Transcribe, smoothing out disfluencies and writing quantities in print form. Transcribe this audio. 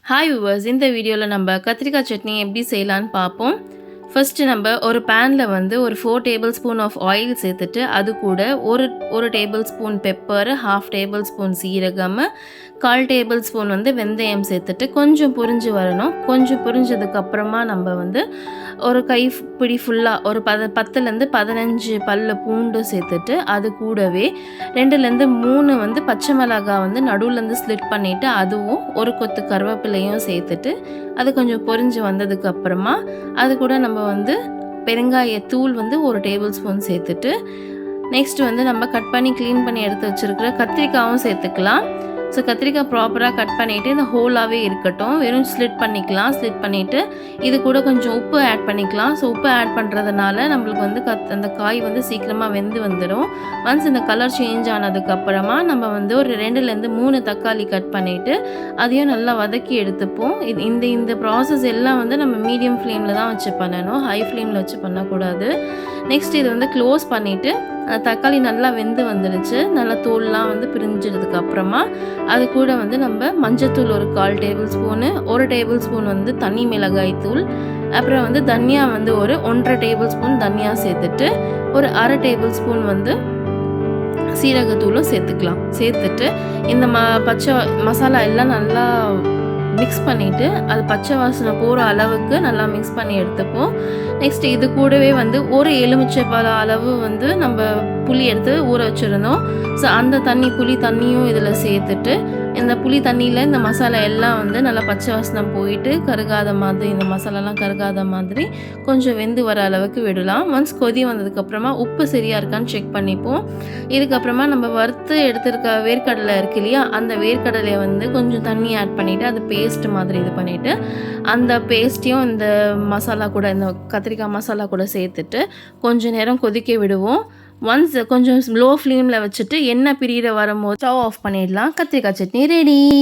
Hi viewers, இந்த வீடியோவில் நம்ம கத்திரிக்காய் சட்னி எப்படி செய்யலான்னு பார்ப்போம். ஃபஸ்ட்டு நம்ம ஒரு பேனில் வந்து ஒரு 4 டேபிள் ஸ்பூன் ஆஃப் ஆயில் சேர்த்துட்டு அது கூட ஒரு table spoon pepper, 1/2 table spoon சீரகம், 1/4 டேபிள் ஸ்பூன் வந்து வெந்தயம் சேர்த்துட்டு கொஞ்சம் புரிஞ்சு வரணும். கொஞ்சம் புரிஞ்சதுக்கப்புறமா நம்ம வந்து ஒரு கைப்பிடி ஃபுல்லாக ஒரு 10லேருந்து 15 பல்லு பூண்டு சேர்த்துட்டு அது கூடவே 2லேருந்து 3 வந்து பச்சை மிளகாய் வந்து நடுவுலேருந்து ஸ்லிட் பண்ணிவிட்டு அதுவும் ஒரு கொத்து கருவேப்பிலையும் சேர்த்துட்டு அது கொஞ்சம் பொரிஞ்சு வந்ததுக்கப்புறமா அது கூட நம்ம வந்து பெருங்காயத்தூள் வந்து 1 டேபிள் ஸ்பூன் சேர்த்துட்டு நெக்ஸ்ட் வந்து நம்ம கட் பண்ணி க்ளீன் பண்ணி எடுத்து வச்சுருக்கிற கத்திரிக்காயும் சேர்த்துக்கலாம். ஸோ கத்திரிக்காய் ப்ராப்பராக கட் பண்ணிவிட்டு இந்த ஹோலாகவே இருக்கட்டும், வெறும் ஸ்லிட் பண்ணிவிட்டு இது கூட கொஞ்சம் உப்பு ஆட் பண்ணிக்கலாம். ஸோ உப்பு ஆட் பண்ணுறதுனால நம்மளுக்கு வந்து அந்த காய் வந்து சீக்கிரமாக வெந்து வந்துடும். ஒன்ஸ் இந்த கலர் சேஞ்ச் ஆனதுக்கப்புறமா நம்ம வந்து ஒரு 2லேருந்து 3 தக்காளி கட் பண்ணிவிட்டு அதையும் நல்லா வதக்கி எடுத்துப்போம். இந்த ப்ராசஸ் எல்லாம் வந்து நம்ம மீடியம் ஃப்ளேமில் தான் வச்சு பண்ணணும், ஹை ஃப்ளேமில் வச்சு பண்ணக்கூடாது. நெக்ஸ்ட் இது வந்து க்ளோஸ் பண்ணிவிட்டு தக்காளி நல்லா வெந்து வந்துடுச்சு, நல்லா தோல்லாம் வந்து பிரிஞ்சதுக்கப்புறமா அது கூட வந்து நம்ம மஞ்சத்தூள் ஒரு 1/4 டேபிள் ஸ்பூனு, 1 டேபிள் ஸ்பூன் வந்து தனி மிளகாய் தூள், அப்புறம் வந்து தனியா வந்து ஒரு 1/2 டேபிள் ஸ்பூன் தனியா சேர்த்துட்டு ஒரு 1/2 டேபிள் ஸ்பூன் வந்து சீரகத்தூளும் சேர்த்துக்கலாம். சேர்த்துட்டு இந்த பச்சை மசாலா எல்லாம் நல்லா மிக்ஸ் பண்ணிவிட்டு அது பச்சை வாசனை போகிற அளவுக்கு நல்லா மிக்ஸ் பண்ணி எடுத்துப்போம். நெக்ஸ்ட் இது கூடவே வந்து ஒரு எலுமிச்சை பழ அளவு வந்து நம்ம புளி எடுத்து ஊற வச்சுருந்தோம். ஸோ அந்த புளி தண்ணியும் இதில் சேர்த்துட்டு இந்த புளி தண்ணியில் இந்த மசாலா எல்லாம் வந்து நல்லா பச்சை வாசனை போயிட்டு கருகாத மாதிரி, இந்த மசாலாலாம் கருகாத மாதிரி கொஞ்சம் வெந்து வர அளவுக்கு விடலாம். ஒன்ஸ் கொதி வந்ததுக்கப்புறமா உப்பு சரியாக இருக்கான்னு செக் பண்ணிப்போம். இதுக்கப்புறமா நம்ம வறுத்து எடுத்துருக்க வேர்க்கடலை இருக்கு இல்லையா, அந்த வேர்க்கடலையை வந்து கொஞ்சம் தண்ணி ஆட் பண்ணிவிட்டு அது பேஸ்ட் மாதிரி இது பண்ணிவிட்டு அந்த பேஸ்ட்டையும் இந்த மசாலா கூட, இந்த கத்திரிக்காய் மசாலா கூட சேர்த்துட்டு கொஞ்சம் நேரம் கொதிக்க விடுவோம். ஒன்ஸ் கொஞ்சம் லோ ஃப்ளேமில் வச்சுட்டு எண்ணெய் பிரியிற வரும்போது ஸ்டவ் ஆஃப் பண்ணிடலாம். கத்திரிக்காய் சட்னி ரெடி.